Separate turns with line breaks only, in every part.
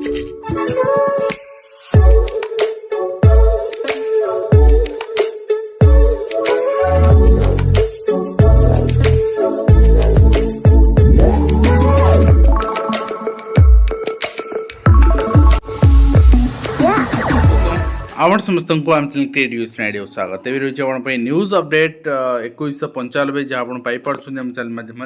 आम समस्त को आम चैनल क्रिएट न्यूज नाइडियो स्वागत है रही आप न्यूज अपडेट 2195 जहाँ आप पाइपुं आम चैनल माध्यम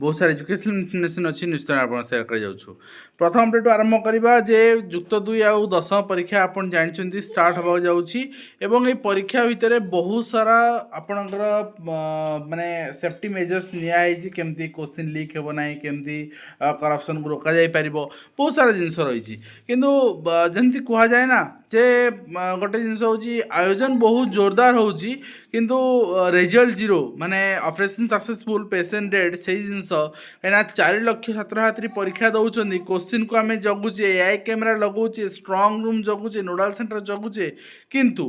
बहुत सारा एजुकेशनल इनफर्मेशन अच्छी निश्चित आप सेयार कर प्रथम अपडेट आरंभ करवा जे जुक्त 2 आउ 10 परीक्षा आप जानते स्टार्ट होगा जाऊँगी परीक्षा भितर बहुत सारा आपणकर माने सेफ्टी मेजर्स नियाई केमती क्वेश्चन लीक हो ना केमती करप्शन को रोक जापर बहुत सारा जिनस रही किंतु जमती कहुए ना जे गोटे जिनस हूँ आयोजन बहुत जोरदार होची किंतु रिजल्ट जीरो माने ऑपरेशन सक्सेसफुल पेशेंट डेड से जिनस कहीं 4 लाख छात्र छात्री परीक्षा दौरान क्वेश्चन को आम जगुचे एआई कैमेरा लगौचे स्ट्रंग रूम जगुचे नोडाल सेंटर जगुचे किंतु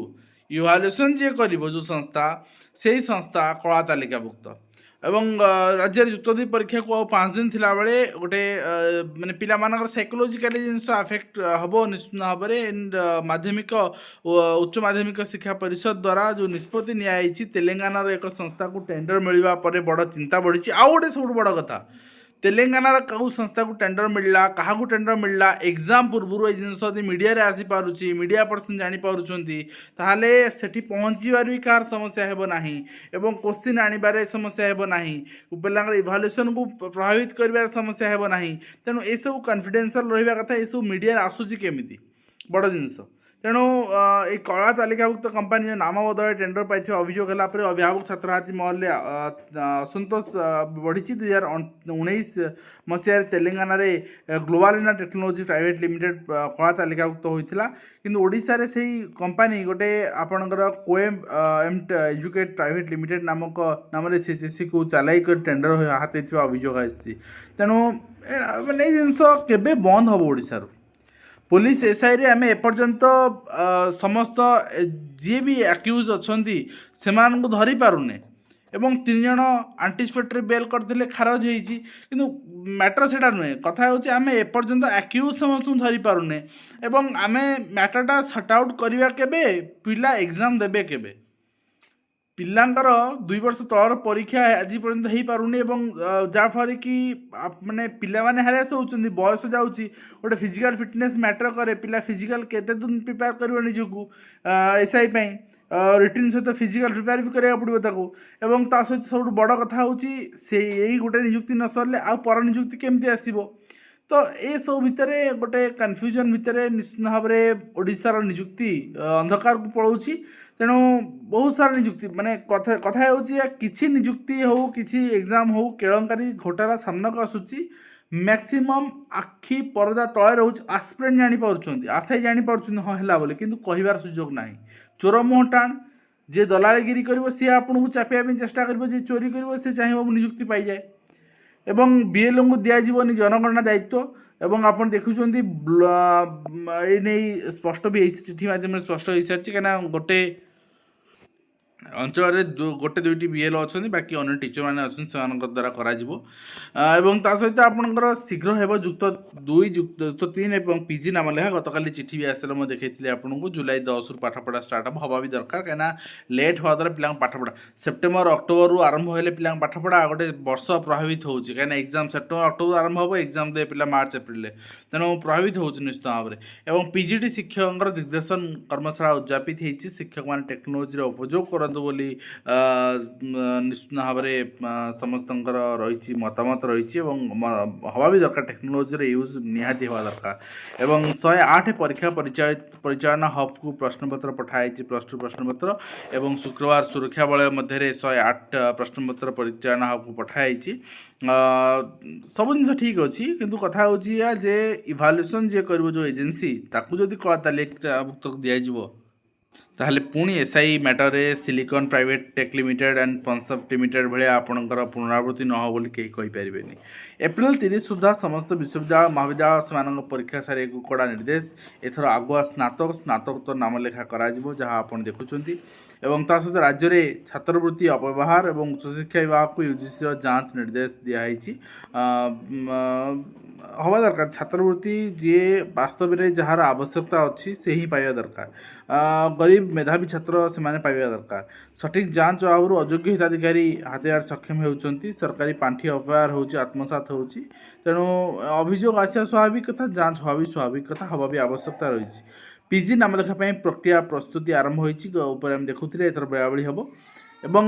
इवाल्युएसन जे कर जो संस्था से संस्था कला तालिकाभुक्त एवं राज्य युक्त 2 परीक्षा को 5 दिन थिला बेले गोटे माने पिला मानकर साइकोलॉजिकली जिनस अफेक्ट हबो निश्चित भाव में माध्यमिक उच्च माध्यमिक शिक्षा परिषद द्वारा जो निष्पत्ति नियाई तेलंगाना एक संस्था को टेंडर मिलवा पर बड़ चिंता बढ़ी आ गोटे सब बड़ कथा तेलंगाना कौ संस्था को टेंडर मिलला क्या टेंडर मिलला एग्जाम पूर्व ये जिनस मीडिया रे आसी पारुची मीडिया पर्सन जानी पारुछंती ताहाले सेठी पहुँचीबार भी कार समस्या हेबो नाही एवं क्वेश्चन आनिबारे समस्या हेबो नाही पिलांकर इवाल्युएसन को प्रभावित करिबार समस्या हेबो नाही तेणु ए सब कॉन्फिडेंशियल रहिबा कथा ए सब मीडिया आसुची केमिति बड़ जिनस तेणु ये कला तालिकाभुक्त कंपानी नाम बदल टेंडर पाई अभियोग है अभिभावक छात्र छात्री महल असंतोष बढ़ी 2019 मसीह तेलंगाना रे ग्लोबल इना टेक्नोलॉजी प्राइवेट लिमिटेड कला तालिकाभुक्त होता किंतु ओडिशा रे से कंपानी गोटे आपणकर कोएम एजुकेट प्राइवेट लिमिटेड नामक नाम सीसीसी को चलाई कर टेंडर हाथ अभियोग आसी तेणु मैंने जिनस केबे बंद हम ओडिशा पुलिस एसआई रे आम एपर्यंत समस्त जी भी एक्यूज अच्छा से धरी पारुने एवं 3 जन आंटीसिपेटरी बेल करते खारज होती किंतु मैटर सेटा नुहे कथा होची आम एपर्यंत एक्यूज समस्त धरी पारुने एवं आम मैटरटा सट आउट करवा केबे पिला एग्जाम देबे केबे पिलांकर 2 वर्ष तलर परीक्षा आज पर्यंत हो पारुनी जहाँफल कि माने पिला माने हारेस होउछन्ती बयस जाउची गोटे फिजिकल फिटनेस मैटर करे पिला फिजिकल केते दिन प्रिपेयर करिवो निजकू एसआई पई रिटर्न सहित फिजिकल प्रिपेयर भी करिया पड़िबो ताको एवं ता सहित सब बड़ कथा होची से यही गोटे नियुक्ति न सरले आ पर नियुक्ति केमती आसीबो तो ये सब भितर गोटे कन्फ्यूजन भितर निश्चित भाव में ओडिशार नियुक्ति अंधकार को पड़ोची तेणु बहुत सारा नियुक्ति माने कथा किसी नियुक्ति हो किसी एग्जाम हो केलंकारी घोटाला सामना को आसूची मैक्सिमम आखि परदा तले रोच आस्पिरेंट जानी पारुछंती आशाई जानी पारुछंती हाँ हैला बोले किंतु कहिबार सुयोग नाही चोर मुह टाण जे दलालगिरी करिवो से आपन को चापिया पे चेष्टा करिवो जे चोरी करिवो से चाहिबो नियुक्ति पाई जाए एवं बीएलओ को दिया जीवन जनगणना दायित्व एवं आपन देखुछंती ए नै स्पष्ट भी चिठी माध्यम स्पष्ट हो सारी कहीं गोटे अंचल गोटे 2टी बीएलओ अच्छा बाकी अन्य टीचर मैंने अच्छा द्वारा करा सहित आपंकर शीघ्र हो जुक्त 2 जुक्त 3 और पीजी नाम लेखा गतकाली चिठी भी आसला मुझे देखी आपको जुलाई 10 रु पाठपढ़ा स्टार्ट हवा भी दरकार कहीं लेट हवा द्वारा पिला पाठपढ़ा सेप्टेम्बर अक्टोबर रु आरंभ होले पिला पाठपढ़ा गोटे वर्ष प्रभावित हो कहीं एग्जाम सेप्टेम्बर अक्टोबर आरंभ हो एग्जाम दे पिला मार्च एप्रिल तेणु प्रभावित हो निश्चित भाव में एवं पीजीटी शिक्षक दिग्दर्शन कर्मशाला उद्यापित होती शिक्षक मैंने टेक्नोलोजी उपयोग करते बोली निश्चित भाव में समस्त रही मतामत रही हवा भी दरकार टेक्नोलोजी यूज निहाती हवा दरकार एवं 108 परीक्षा परिचालना हब को प्रश्नपत्र पठाई +2 प्रश्नपत्र एवं शुक्रवार सुरक्षा बलय मध्य 108 प्रश्नपत्र परिचालना हब को पठाई सब जिन ठीक अच्छी किंतु कथा होची जे इभाल्युएसन जे कर जो एजेंसी ताकू जदि कला तालिकाभुक्त दिज्व ताहले पुणी एसआई मैटर रे silicon private tech limited and पंसप लिमिटेड भाया आपणकर पुनरावृत्ति न हो बोली कहीं कहींपारे एप्रिल 30 सुधा समस्त विश्वविद्यालय महाविद्यालय से परीक्षा सारे कड़ा निर्देश एथर आगुआ स्नातक तो नाम लेखा करा जहाँ आप देखुं ଏବଂ ତା ସହିତ ରାଜ୍ୟରେ ଛାତ୍ରବୃତ୍ତି ଅପବ୍ୟବହାର ଏବଂ ଉଚ୍ଚଶିକ୍ଷା ବିଭାଗକୁ ୟୁଜିସିର ଯାଞ୍ଚ ନିର୍ଦ୍ଦେଶ ଦିଆଯାଇଛି। ହେବା ଦରକାର ଛାତ୍ରବୃତ୍ତି ଯିଏ ବାସ୍ତବରେ ଯାହାର ଆବଶ୍ୟକତା ଅଛି ସେ ହିଁ ପାଇବା ଦରକାର। ଗରିବ ମେଧାବୀ ଛାତ୍ର ସେମାନେ ପାଇବା ଦରକାର। ସଠିକ୍ ଯାଞ୍ଚ ଅଭାବରୁ ଅଯୋଗ୍ୟ ହିତାଧିକାରୀ ହାତେଇବାରେ ସକ୍ଷମ ହେଉଛନ୍ତି। ସରକାରୀ ପାଣ୍ଠି ଅପବ୍ୟବହାର ହେଉଛି, ଆତ୍ମସାତ ହେଉଛି। ତେଣୁ ଅଭିଯୋଗ ଆସିବା ସ୍ୱାଭାବିକ କଥା, ଯାଞ୍ଚ ହେବା ବି ସ୍ୱାଭାବିକ କଥା, ହେବା ବି ଆବଶ୍ୟକତା ରହିଛି। ପିଜି ନାମଲେଖା ପାଇଁ ପ୍ରକ୍ରିୟା ପ୍ରସ୍ତୁତି ଆରମ୍ଭ ହୋଇଛି ଉପରେ ଆମେ ଦେଖୁଥିଲେ ଏଥର ବେଳାବେଳି ହେବ। ଏବଂ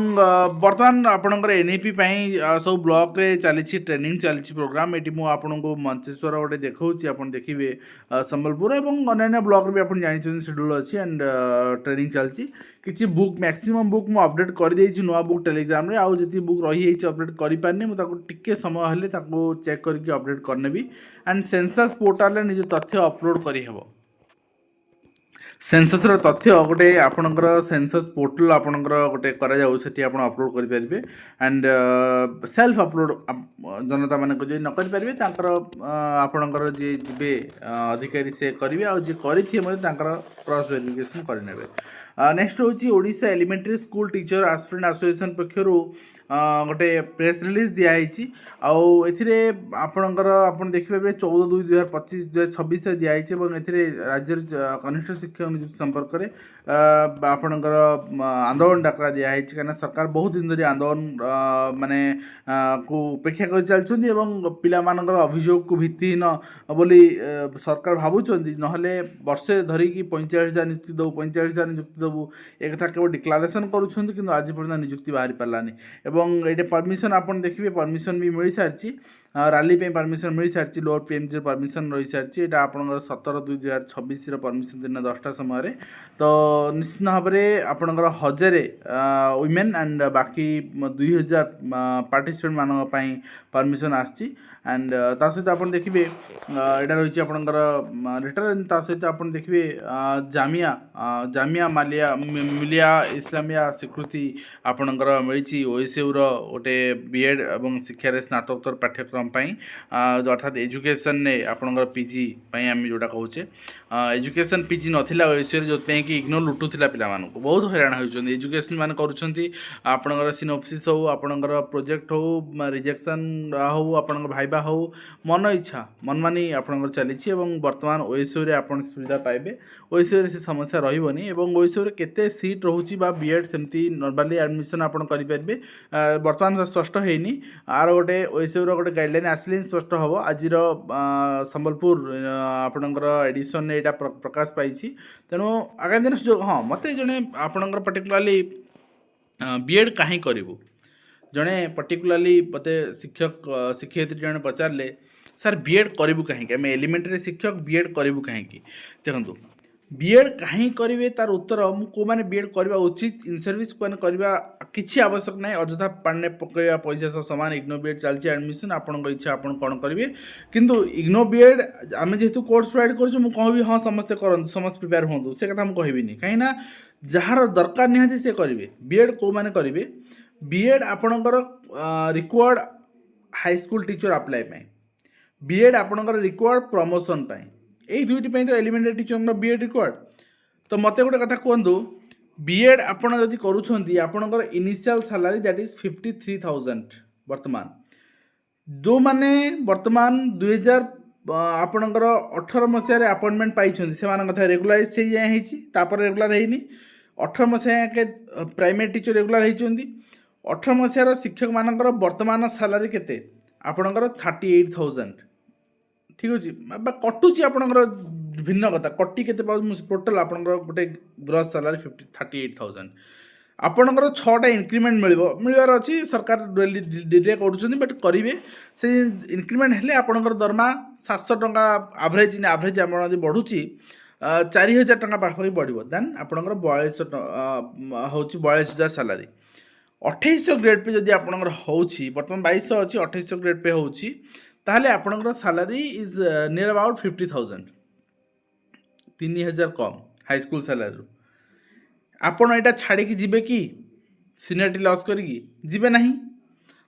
ବର୍ତ୍ତମାନ ଆପଣଙ୍କର ଏନ୍ଇପି ପାଇଁ ସବୁ ବ୍ଲକରେ ଚାଲିଛି ଟ୍ରେନିଂ ଚାଲିଛି ପ୍ରୋଗ୍ରାମ୍। ଏଠି ମୁଁ ଆପଣଙ୍କୁ ମଞ୍ଚେଶ୍ୱର ଗୋଟେ ଦେଖାଉଛି, ଆପଣ ଦେଖିବେ ସମ୍ବଲପୁର ଏବଂ ଅନ୍ୟାନ୍ୟ ବ୍ଲକରେ ବି ଆପଣ ଜାଣିଛନ୍ତି ସେଡ୍ୟୁଲ୍ ଅଛି ଆଣ୍ଡ ଟ୍ରେନିଂ ଚାଲିଛି। କିଛି ବୁକ୍ ମ୍ୟାକ୍ସିମମ୍ ବୁକ୍ ମୁଁ ଅପଡ଼େଟ୍ କରିଦେଇଛି ନୂଆ ବୁକ୍ ଟେଲିଗ୍ରାମରେ, ଆଉ ଯେତିକି ବୁକ୍ ରହିଯାଇଛି ଅପଡ଼େଟ୍ କରିପାରିନି, ମୁଁ ତାକୁ ଟିକେ ସମୟ ହେଲେ ତାକୁ ଚେକ୍ କରିକି ଅପଡ଼େଟ୍ କରିନେବି। ଆଣ୍ଡ ସେନ୍ସସ୍ ପୋର୍ଟାଲରେ ନିଜ ତଥ୍ୟ ଅପଲୋଡ଼ କରିହେବ। ସେନ୍ସସ୍ର ତଥ୍ୟ ଗୋଟେ ଆପଣଙ୍କର ସେନ୍ସସ୍ ପୋର୍ଟାଲ ଆପଣଙ୍କର ଗୋଟେ କରାଯାଉ, ସେଠି ଆପଣ ଅପଲୋଡ଼ କରିପାରିବେ। ଆଣ୍ଡ ସେଲ୍ଫ ଅପଲୋଡ଼ ଜନତା ମାନଙ୍କୁ ଯଦି ନ କରିପାରିବେ ତାଙ୍କର ଆପଣଙ୍କର ଯିଏ ଯିବେ ଅଧିକାରୀ ସେ କରିବେ, ଆଉ ଯିଏ କରିଥିବେ ମଧ୍ୟ ତାଙ୍କର କ୍ରସ୍ ଭେରିଫିକେସନ୍ କରିନେବେ। ନେକ୍ସଟ ହେଉଛି Odisha elementary school teacher aspirant association ପକ୍ଷରୁ ଗୋଟେ ପ୍ରେସ୍ ରିଲିଜ୍ ଦିଆହେଇଛି। ଆଉ ଏଥିରେ ଆପଣଙ୍କର ଆପଣ ଦେଖିପାରିବେ 14/2/2025-2026 ଦିଆହେଇଛି ଏବଂ ଏଥିରେ ରାଜ୍ୟର କନିଷ୍ଠ ଶିକ୍ଷକ ନିଯୁକ୍ତି ସମ୍ପର୍କରେ ଆପଣଙ୍କର ଆନ୍ଦୋଳନ ଡାକରା ଦିଆହେଇଛି। କାହିଁକିନା ସରକାର ବହୁତ ଦିନ ଧରି ଆନ୍ଦୋଳନ ମାନେ କୁ ଉପେକ୍ଷା କରି ଚାଲିଛନ୍ତି ଏବଂ ପିଲାମାନଙ୍କର ଅଭିଯୋଗକୁ ଭିତ୍ତିହୀନ ବୋଲି ସରକାର ଭାବୁଛନ୍ତି। ନହେଲେ ବର୍ଷେ ଧରିକି 45,000 ନିଯୁକ୍ତି ଦେବୁ, 45,000 ନିଯୁକ୍ତି ଦେବୁ, ଏ କଥା କେବଳ ଡିକ୍ଲାରେସନ୍ କରୁଛନ୍ତି, କିନ୍ତୁ ଆଜି ପର୍ଯ୍ୟନ୍ତ ନିଯୁକ୍ତି ବାହାରି ପାରିଲାନି। ଏବଂ ଏଇଟା ପରମିଶନ୍ ଆପଣ ଦେଖିବେ ପରମିଶନ୍ ବି ମିଳିସାରିଛି, ରାଲି ପାଇଁ ପରମିଶନ୍ ମିଳିସାରିଛି, ଲୋଅର୍ ପିଏମ୍ଜିର ପରମିଶନ୍ ରହିସାରିଛି। ଏଇଟା ଆପଣଙ୍କର 17/2/2026ର ପରମିଶନ୍ ଦିନ 10ଟା ସମୟରେ। ତ ନିଶ୍ଚିତ ଭାବରେ ଆପଣଙ୍କର 1000 ୱିମେନ୍ ଆଣ୍ଡ ବାକି 2000 ପାର୍ଟିସିପେଣ୍ଟ ମାନଙ୍କ ପାଇଁ ପରମିଶନ୍ ଆସିଛି। ଆଣ୍ଡ ତା ସହିତ ଆପଣ ଦେଖିବେ ଏଇଟା ରହିଛି ଆପଣଙ୍କର ଲେଟର। ତା ସହିତ ଆପଣ ଦେଖିବେ ଜାମିଆ ମିଲିଆ ଇସଲାମିଆ ସ୍ୱୀକୃତି ଆପଣଙ୍କର ମିଳିଛି OSUର ଗୋଟେ ବିଏଡ଼୍ ଏବଂ ଶିକ୍ଷାରେ ସ୍ନାତକୋତ୍ତର ପାଠ୍ୟକ୍ରମ ପାଇଁ, ଅର୍ଥାତ୍ ଏଜୁକେସନ୍ରେ ଆପଣଙ୍କର ପିଜି ପାଇଁ ଆମେ ଯେଉଁଟା କହୁଛେ। ଏଜୁକେସନ୍ ପିଜି ନଥିଲା OSUରେ, ଯେଉଁଥିପାଇଁ କି ଇଗ୍ନୋର ଲୁଟୁଥିଲା ପିଲାମାନଙ୍କୁ, ବହୁତ ହଇରାଣ ହେଉଛନ୍ତି। ଏଜୁକେସନ୍ ମାନେ କରୁଛନ୍ତି ଆପଣଙ୍କର ସିନୋପସିସ୍ ହେଉ, ଆପଣଙ୍କର ପ୍ରୋଜେକ୍ଟ ହେଉ, ରିଜେକ୍ସନ୍ ହେଉ, ଆପଣଙ୍କ ଭାଇବା ହେଉ, ମନ ଇଚ୍ଛା ମନମାନି ଆପଣଙ୍କର ଚାଲିଛି। ଏବଂ ବର୍ତ୍ତମାନ OSUରେ ଆପଣ ସୁବିଧା ପାଇବେ, OSUରେ ସେ ସମସ୍ୟା ରହିବନି। ଏବଂ OSUରେ କେତେ ସିଟ୍ ରହୁଛି ବା ବିଏଡ଼୍ ସେମିତି ନର୍ମାଲି ଆଡ଼ମିସନ୍ ଆପଣ କରିପାରିବେ, ବର୍ତ୍ତମାନ ସ୍ପଷ୍ଟ ହେଇନି। ଆର ଗୋଟେ OSUର ଗୋଟେ ଗାଇଡ଼ଲାଇନ୍ ଆସିଲେ ହିଁ ସ୍ପଷ୍ଟ ହେବ। ଆଜିର ସମ୍ବଲପୁର ଆପଣଙ୍କର ଏଡ଼ିସନ୍ରେ ଏଇଟା ପ୍ରକାଶ ପାଇଛି। ତେଣୁ ଆଗାମୀ ଦିନ ସୁଯୋଗ, ହଁ ମୋତେ ଜଣେ ଆପଣଙ୍କର ପର୍ଟିକୁଲାରଲି ବିଏଡ଼୍ କାହିଁ କରିବୁ, ଜଣେ ପର୍ଟିକୁଲାରଲି ମୋତେ ଶିକ୍ଷୟିତ୍ରୀ ଜଣେ ପଚାରିଲେ, ସାର୍ ବିଏଡ଼୍ କରିବୁ କାହିଁକି, ଆମେ ଏଲିମେଣ୍ଟାରୀ ଶିକ୍ଷକ ବିଏଡ଼୍ କରିବୁ କାହିଁକି? ଦେଖନ୍ତୁ, ବିଏଡ଼୍ କାହିଁକି କରିବେ ତାର ଉତ୍ତର, ମୁଁ କେଉଁମାନେ ବିଏଡ଼୍ କରିବା ଉଚିତ, ଇନ୍ ସର୍ଭିସ୍ କେଉଁମାନେ କରିବା କିଛି ଆବଶ୍ୟକ ନାହିଁ, ଅଯଥା ପାଣିରେ ପକାଇବା ପଇସା ସହ ସମାନ। ଇଗ୍ନୋ ବିଏଡ଼୍ ଚାଲିଛି ଆଡ଼ମିସନ୍, ଆପଣଙ୍କ ଇଚ୍ଛା ଆପଣ କ'ଣ କରିବେ। କିନ୍ତୁ ଇଗ୍ନୋ ବିଏଡ଼୍ ଆମେ ଯେହେତୁ କୋର୍ସ ପ୍ରୋଭାଇଡ଼ କରୁଛୁ, ମୁଁ କହିବି ହଁ ସମସ୍ତେ କରନ୍ତୁ, ସମସ୍ତେ ପ୍ରିପେୟାର ହୁଅନ୍ତୁ, ସେ କଥା ମୁଁ କହିବିନି। କାହିଁକିନା ଯାହାର ଦରକାର ନିହାତି ସେ କରିବେ। ବିଏଡ଼୍ କେଉଁମାନେ କରିବେ, ବିଏଡ଼୍ ଆପଣଙ୍କର ରିକ୍ୱାର୍ଡ଼ ହାଇସ୍କୁଲ ଟିଚର ଆପ୍ଲାଏ ପାଇଁ, ବିଏଡ଼୍ ଆପଣଙ୍କର ରିକ୍ୱାର୍ଡ଼ ପ୍ରମୋସନ୍ ପାଇଁ, ଏଇ ଦୁଇଟି ପାଇଁ ତ ଏଲିମେଣ୍ଟାରୀ ଟିଚରଙ୍କର ବିଏଡ଼୍ ରିକ୍ୱାର୍ଡ଼। ତ ମୋତେ ଗୋଟେ କଥା କୁହନ୍ତୁ, ବିଏଡ଼୍ ଆପଣ ଯଦି କରୁଛନ୍ତି ଆପଣଙ୍କର ଇନିସିଆଲ୍ ସାଲାରୀ ଦ୍ୟାଟ୍ ଇଜ୍ 53,000। ବର୍ତ୍ତମାନ ଯେଉଁମାନେ ବର୍ତ୍ତମାନ 2000 ଆପଣଙ୍କର 18 ମସିହାରେ ଆପଏଣ୍ଟମେଣ୍ଟ ପାଇଛନ୍ତି ସେମାନଙ୍କ କଥା ରେଗୁଲାରାଇଜ୍ ସେଇ ଯାଏଁ ହେଇଛି, ତାପରେ ରେଗୁଲାର ହେଇନି। 18 ମସିହା ଯାକେ ପ୍ରାଇମେରୀ ଟିଚର ରେଗୁଲାର ହେଇଛନ୍ତି। 18 ମସିହାର ଶିକ୍ଷକମାନଙ୍କର ବର୍ତ୍ତମାନ ସାଲାରୀ କେତେ, ଆପଣଙ୍କର 38,000। ଠିକ୍ ଅଛି, ବା କଟୁଛି ଆପଣଙ୍କର ଭିନ୍ନ କଥା, କଟି କେତେ ପାଉଛି ଟୋଟାଲ୍ ଆପଣଙ୍କର ଗୋଟେ ଗ୍ରସ୍ ସାଲାରୀ 38,000। ଆପଣଙ୍କର 6ଟା ଇନକ୍ରିମେଣ୍ଟ ମିଳିବାର ଅଛି, ସରକାର ଡିଲେ କରୁଛନ୍ତି, ବଟ୍ କରିବେ। ସେ ଇନକ୍ରିମେଣ୍ଟ ହେଲେ ଆପଣଙ୍କର ଦରମା 700 ଟଙ୍କା ଆଭରେଜ୍ ଆପଣ ଯଦି ବଢ଼ୁଛି 4,000 ଟଙ୍କା ପାଖାପାଖି ବଢ଼ିବ। ଦେନ୍ ଆପଣଙ୍କର 42,000 ସାଲାରୀ। 2800 ଗ୍ରେଡ୍ ପେ ଯଦି ଆପଣଙ୍କର ହେଉଛି, ବର୍ତ୍ତମାନ 2200 ଅଛି, 2800 ଗ୍ରେଡ୍ ପେ ହେଉଛି, ତାହେଲେ ଆପଣଙ୍କର ସାଲାରୀ ଇଜ୍ ନିୟର୍ ଆବାଉଟ୍ 50,000, 3,000 କମ୍ ହାଇସ୍କୁଲ ସାଲାରୀରୁ। ଆପଣ ଏଇଟା ଛାଡ଼ିକି ଯିବେ କି ସିନିୟରିଟି ଲସ୍ କରିକି? ଯିବେ ନାହିଁ।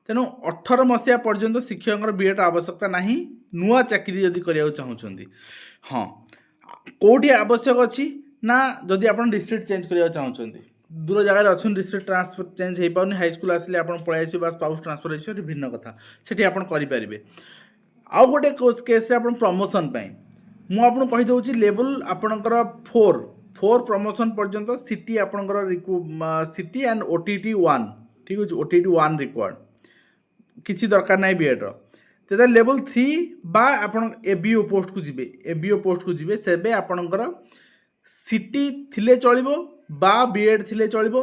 ତେଣୁ 18 ମସିହା ପର୍ଯ୍ୟନ୍ତ ଶିକ୍ଷକଙ୍କର ବିଏଡ଼୍ର ଆବଶ୍ୟକତା ନାହିଁ, ନୂଆ ଚାକିରି ଯଦି କରିବାକୁ ଚାହୁଁଛନ୍ତି। ହଁ, କେଉଁଠି ଆବଶ୍ୟକ ଅଛି ନା ଯଦି ଆପଣ ଡିଷ୍ଟ୍ରିକ୍ଟ ଚେଞ୍ଜ କରିବାକୁ ଚାହୁଁଛନ୍ତି, दूर जगह अच्छे डिस्ट्रिक्ट ट्रांसफर चेंज हो पानी हाईस्कल आसिले आप पलि आस स्पाउस ट्रांसफर हो भिन्न कथा से आप करेंगे आउ गोटे केस आप प्रमोशन मुझे कहीदे लेवल आपणकर 4 प्रमोशन पर्यंत सिटी आपणकर सिटी एंड ओटीटी 1 ठीक अच्छे ओटीटी 1 रिक्वायर्ड किसी दरकार ना बीएड रो लेवल 3 बा आपण एबीओ पोस्ट को जी एबीओ पोस्ट को जी से आपणकर सिटी थिले चलिबो बा बीएड थिले चलिबो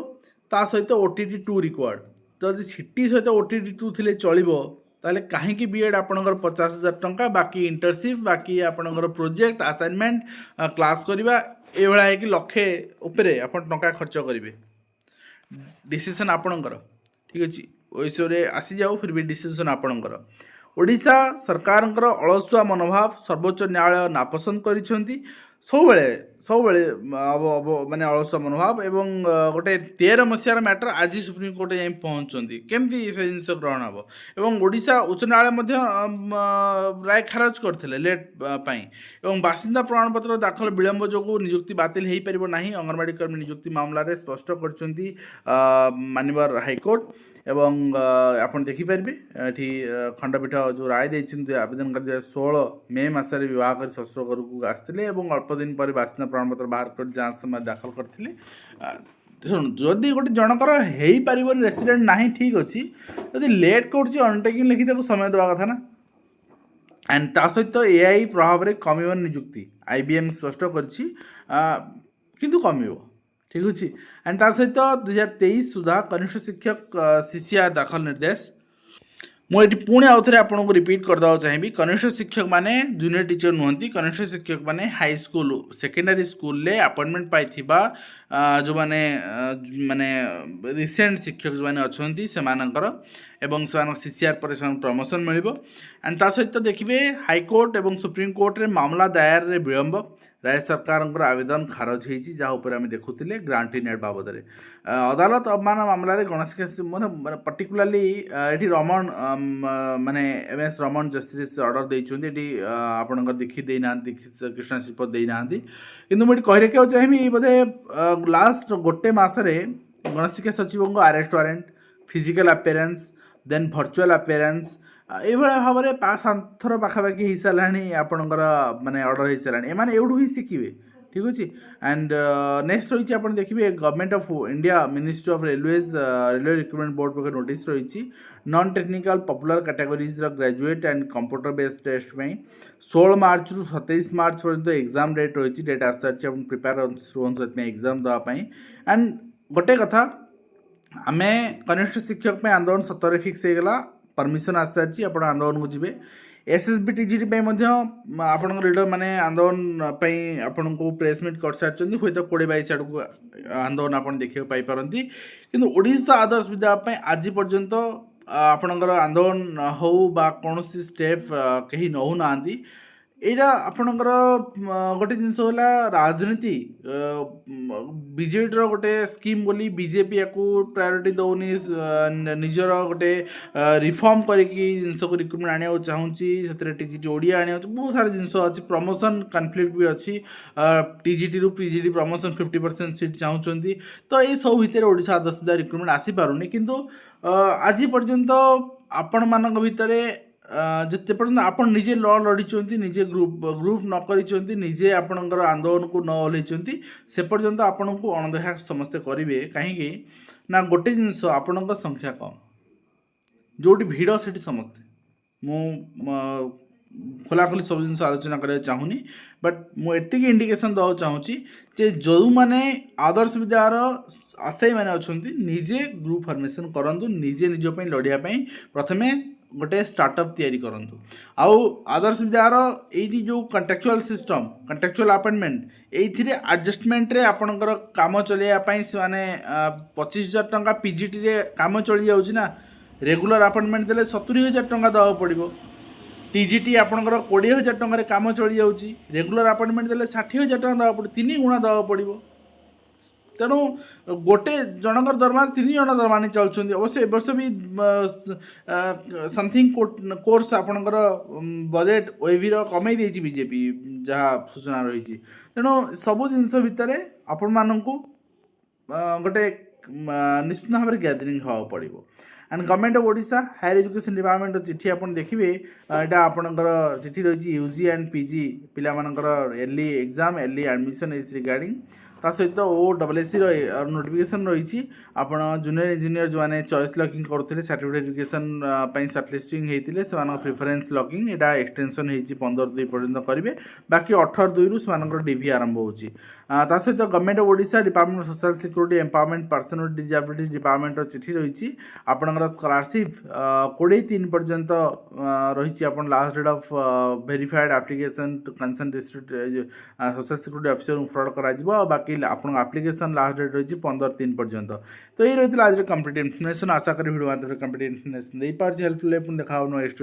ता सहित ओटीटी 2 रिक्वायर्ड जदि सिटी सहित ओटीटी 2 थिले चलिबो ताले कहीं बीएड आपणकर 50,000 टंका बाकी इंटर्नशिप बाकी आपणकर प्रोजेक्ट असाइनमेंट क्लास करवा ये कि लक्षे उपरे आपण टंका खर्च करेंगे डिसीजन आपणकर ठीक अच्छे विषय आसी जाऊ फिर भी डिसीजन आपणकर ओडिशा सरकार अलसुआ मनोभाव सर्वोच्च न्यायालय नापसंद कर सब माने अलसुआ मनोभाव एवं गोटे 13 मसीहार मैटर आज सुप्रीम कोर्ट जाए पहुँचती केमती से जिन ग्रहण हम एवं ओडिशा उच्च न्यायालय राय खारज करते लेट एवं बासिंदा प्रमाणपत्र दाखल विलंब जो नियुक्ति बातिल हो पार ना अंगनवाड़ी कर्मी नियुक्ति मामलें स्पष्ट कर मानवर हाइकोर्ट एवं आपन देखिपारे ये खंडपीठ जो राय देते आवेदनकारी 16 मे मसरे विवाह कर शशुर घर को आसते अल्प दिन पर बासिंदा प्रमाणपत्र बाहर कर जांच समय दाखल करते जदि गोटे जनकर हो पार रेसीडेट ना ठीक अच्छे जदि लेट कर अंडरटेकिंग लिखी समय देवा कथा ना एंड ता सहित एआई प्रभाव में कम नियुक्ति आईबीएम स्पष्ट कर ठीक अच्छे एंड ता सहित 2023 सुधा कनिष्ठ शिक्षक सीसीआर दाखल निर्देश मुझे पुणी आउ थे आपको रिपीट करदेवा चाहिए कनिष्ठ शिक्षक माने जूनियर टीचर नुहति कनिष्ठ शिक्षक माने हाई स्कूल सेकेंडरी स्कूल ले अपॉइंटमेंट पाइथिबा जो माने माने रिसेंट शिक्षक जो माने अछंती सेमानकर एवं सीसीआर पर प्रमोशन मिलिबो एंड ता सहित देखिए हाईकोर्ट एवं सुप्रीम कोर्ट रे मामला दायर रे विलंब राज्य सरकार आवेदन खारज होती जहाँ आम देखुले ग्रांटी नेट बाबद अदालत अवमान मामलें गणेश केस मैंने पर्टिकुलाली ये रमण माने एम एस रमण जस्टिस ऑर्डर देती आपण देखी देना कृष्णा श्रीपद देना कि मुझे कह चाहिए बोधे लास्ट गोटे मसरे गणेश केस सचिव को arrest warrant physical appearance then virtual appearance ये भाव में 5-7 थर पाखापाखि हो सारे आपणकर माने ऑर्डर हो सारे एम एवढू ही शिखे ठीक अच्छे एंड नेक्स्ट रही आप देखिए government of India ministry of railways railway recruitment board पक्ष नोटिस रही non technical popular categories graduate and computer based test में 16 मार्च रु 27 मार्च पर्यंत एग्जाम डेट रही डेट आस सारी प्रिपेयर रुहतु एग्जाम देवाई एंड गोटे कथा आम कनिष्ठ शिक्षक में आंदोलन 17 फिक्स होगा परमिशन आस सारी आप आंदोलन को जी एसएसबी टीजीटी आपण लीडर माने आंदोलन आपण को प्रेसमिट कर सारी हूँ तो 20-22 आड़ को आंदोलन आप देखा पारती कि ओडिशा आदर्श विद्यालय आज पर्यंत आपणकर आंदोलन हो कौन स्टेप कहीं नौ ना यहाँ आपणकर गोटे जिनस राजनीति बीजेडी गोटे स्कीम बोली बीजेपी या प्रायोरिटी दौनी निजर गोटे रिफॉर्म करके जिनस को रिक्रुटमेंट आने चाहूँगी टीजीटी ओडिया आने बहुत सारे जिनस अच्छी प्रमोशन कन्फ्लिक्ट भी अच्छी टीजीटी रु पीजीडी प्रमोशन 50% सीट चाहूँगी तो ये सब भितर ओडिशा आदर्श विद्यालय रिक्रुटमेंट आसी पारुनी किंतु आज पर्यंत आपण मानक भितर जिते पर्यटन आप निजे ल लड़ी निजे ग्रुप न कर निजे आपणकर आंदोलन को न ओल्लैंती से पर्यंत आपण को अणदेखा समस्ते करेंगे कहीं ना गोटे जिनस आपण संख्या कम जोटी भिड़ से समस्ते मु खोलाखोली सब जिन आलोचना करने चाहूनी बट मुझे इंडिकेशन देवा चाहूँगी जो मैंने आदर्श विद्यालय आशायी मैंने अच्छा निजे ग्रुप फॉर्मेशन करूँ निजे निजप लड़ाई प्रथमे गोटे स्टार्टअप तैयारी करंतु आउ आदर्श विद्यालय ये जो कंट्राक्चुअल सिस्टम कंट्राक्चुअल अपॉइंटमेंट ये एडजस्टमेंट रे आपणकर काम चलैयापाई से माने 25,000 टंका पीजीटी रे काम चली जाउछि ना रेगुलर अपॉइंटमेंट देले 70,000 टंका देवा पड़िबो टीजीटी आपणकर 20,000 टंका रे काम चली जाउछि रेगुलर अपॉइंटमेंट देले 60,000 टंका देवा पड़े 3 गुणा देवा पड़िबो तेणु गोटे जनकर दरमा 3 जन दरमा नहीं चलुँच अवश्य वर्ष भी समथिंग कोर्स आपणकर बजेट ओएवी कमे देछि बीजेपी जहाँ सूचना रही तेणु सबू जिनस भितर आपण मानू गोटे निश्चित भाव में गैदरिंग हाँ पड़ो and government of Odisha higher education department चिठी आप देखिए यहाँ आपंकर चिठी रही यूजी एंड पीजी पिलाମାନଙ୍କର early exam early admission is regarding ता सहित OSSC नोटिफिकेशन रही आप जूनियर इंजीनियर जो मैंने चॉइस लॉकिंग करते सर्टिफिकेट एजुकेशन सर्टलिस्टिंग होते से प्रिफरेन्स लॉकिंग यहाँ एक्सटेंशन हो 15/2 पर्यटन करेंगे बाकी 18/2 रु से डीवी आरंभ होची सहित government of Odisha department of social security empowerment person with disabilities department चिठी रही आपणकर स्कॉलरशिप 23 पर्यंत रही आप last date of verified application to concern district social security officer forward करा बाकी आपन एप्लिकेशन लास्ट डेट रही 15/3 पर्यंत तो ये रही आज कंप्लीट इन्फॉर्मेशन आशा करी वीडियो माध्यम कंप्लीट इन्फॉर्मेशन दे पार्छ हेल्पफुल देखा नेक्स्ट